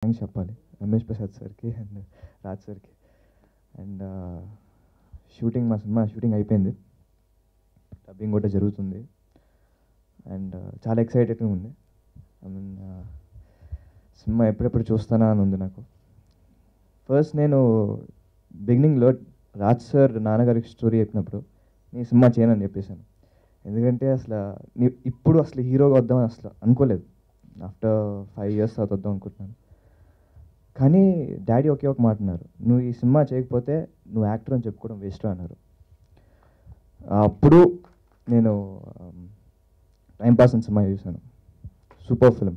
Thanks చెప్పాలి రమేష్ ప్రసాద్ సార్కి and Raj సార్కి. అండ్ మా సినిమా షూటింగ్ అయిపోయింది, డబ్బింగ్ కూడా జరుగుతుంది. అండ్ చాలా ఎక్సైటెడ్గా ఉంది. ఐ మీన్ సినిమా ఎప్పుడెప్పుడు చూస్తానా అని ఉంది నాకు. ఫస్ట్ నేను బిగినింగ్లో రాజ్ సార్ నాన్నగారికి స్టోరీ చెప్పినప్పుడు నీ సినిమా చేయనని చెప్పేశాను. ఎందుకంటే ఇప్పుడు హీరోగా వద్దామని అసలు అనుకోలేదు. ఆఫ్టర్ 5 years తర్వాత వద్దాం అనుకుంటున్నాను. కానీ డాడీ ఒకే ఒక మాట అన్నారు, నువ్వు ఈ సినిమా చేయకపోతే నువ్వు యాక్టర్ అని చెప్పుకోవడం వేస్ట్ అన్నారు. అప్పుడు నేను టైంపాస్ అని సినిమా చూశాను, సూపర్ ఫిలిం.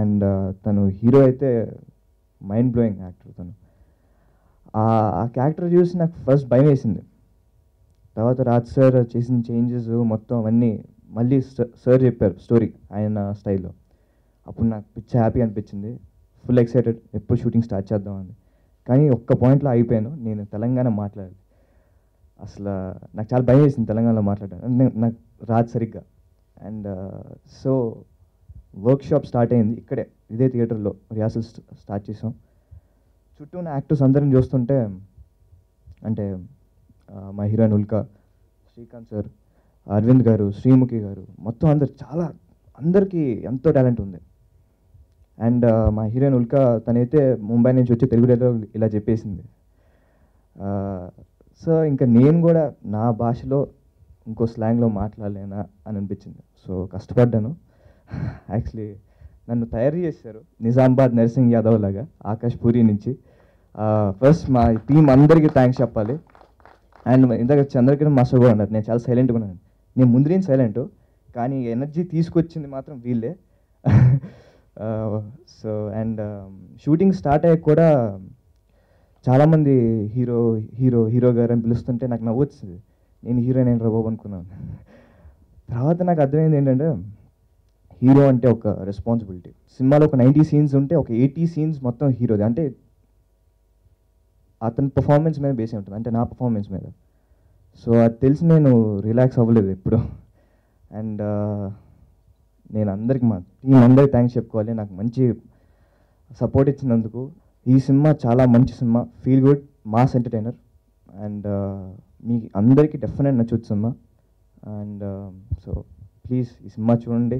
అండ్ తను హీరో అయితే మైండ్ బ్లోయింగ్ యాక్టర్. తను ఆ క్యారెక్టర్ చూసి నాకు ఫస్ట్ భయం వేసింది. తర్వాత రాజ్ సార్ చేసిన చేంజెస్ మొత్తం అవన్నీ మళ్ళీ సార్ చెప్పారు స్టోరీ ఆయన స్టైల్లో. అప్పుడు నాకు పిచ్చి హ్యాపీ అనిపించింది, ఫుల్ ఎక్సైటెడ్ ఎప్పుడు షూటింగ్ స్టార్ట్ చేద్దామని. కానీ ఒక్క పాయింట్లో అయిపోయాను, నేను తెలంగాణ మాట్లాడాలి. నాకు చాలా భయం వేసింది తెలంగాణలో మాట్లాడాను, నాకు రాజ్ సరిగ్గా. అండ్ సో వర్క్షాప్ స్టార్ట్ అయింది ఇక్కడే, ఇదే థియేటర్లో రిహార్సల్ స్టార్ట్ చేసాం. చుట్టూ ఉన్న యాక్టర్స్ అందరిని చూస్తుంటే, అంటే మా హీరోయిన్ ఉల్కా, శ్రీకాంత్ సార్, అరవింద్ గారు, శ్రీముఖి గారు, మొత్తం అందరికీ ఎంతో టాలెంట్ ఉంది. అండ్ మా హీరోయిన్ ఉల్కా తనైతే ముంబై నుంచి వచ్చి తెలుగు డైలాగ్ ఇలా చెప్పేసింది. సో ఇంకా నేను కూడా నా భాషలో ఇంకో స్లాంగ్లో మాట్లాడలేనా అని అనిపించింది. సో కష్టపడ్డాను. యాక్చువల్లీ నన్ను తయారు చేశారు నిజామాబాద్ నర్సింగ్ యాదవ్ లాగా, ఆకాష్ పూరి నుంచి. ఫస్ట్ మా టీం అందరికీ థ్యాంక్స్ చెప్పాలి. అండ్ ఇందాక చంద్రకిరణ్ మాస్టర్ కూడా అన్నారు నేను చాలా సైలెంట్గా ఉన్నాను. నేను ముందు నేను సైలెంట్, కానీ ఎనర్జీ తీసుకొచ్చింది మాత్రం వీళ్ళే. సో అండ్ షూటింగ్ స్టార్ట్ అయ్యాక కూడా చాలామంది హీరో హీరో హీరో గారు అని పిలుస్తుంటే నాకు నవ్వు వచ్చింది. నేను హీరోయిన్ అయిన బాబు అనుకున్నాను. తర్వాత నాకు అర్థమైంది ఏంటంటే, హీరో అంటే ఒక రెస్పాన్సిబిలిటీ. సినిమాలో ఒక 90 scenes ఉంటే ఒక 80 scenes మొత్తం హీరోది. అంటే అతని పర్ఫార్మెన్స్ మీద బేస్ ఉంటుంది, అంటే నా పర్ఫార్మెన్స్ మీద. సో అది తెలిసి నేను రిలాక్స్ అవ్వలేదు ఎప్పుడు. అండ్ నేను మా టీం అందరికీ థ్యాంక్స్ చెప్పుకోవాలి, నాకు మంచి సపోర్ట్ ఇచ్చినందుకు. ఈ సినిమా చాలా మంచి సినిమా, feel good mass entertainer. And మీ అందరికీ డెఫినెట్ నచ్చుతుంది సినిమా. అండ్ సో ప్లీజ్ ఈ సినిమా చూడండి.